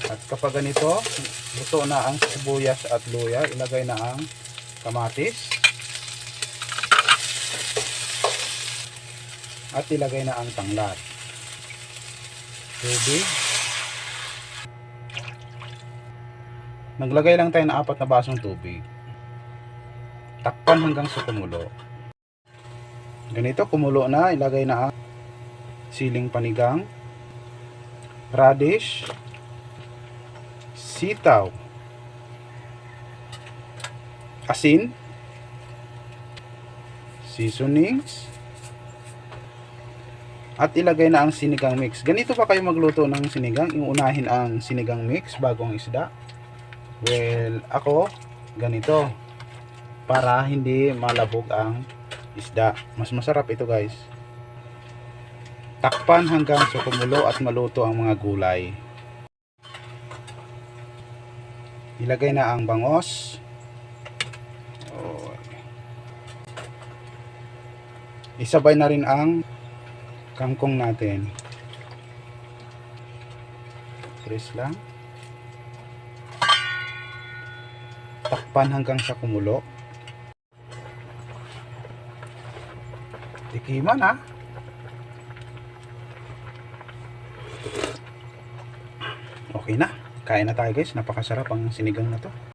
At kapag ganito, luto na ang sibuyas at luya, ilagay na ang kamatis. At ilagay na ang tanglad. Tubig. Naglagay lang tayo ng 4 na basong tubig. Takpan hanggang sa kumulo. Ganito, kumulo na, ilagay na ang siling panigang, radish, sitaw, asin, seasonings, at ilagay na ang sinigang mix. Ganito ba kayo magluto ng sinigang? Iunahin ang sinigang mix bago ang isda? Well, ako, ganito. Para hindi malabog ang isda. Mas masarap ito guys. Takpan hanggang sa kumulo at maluto ang mga gulay. Ilagay na ang bangos. Isabay na rin ang kangkong natin. Press lang. Takpan hanggang sa kumulo. Tikiman ha. Okay na. Kain na tayo guys. Napakasarap ang sinigang na to.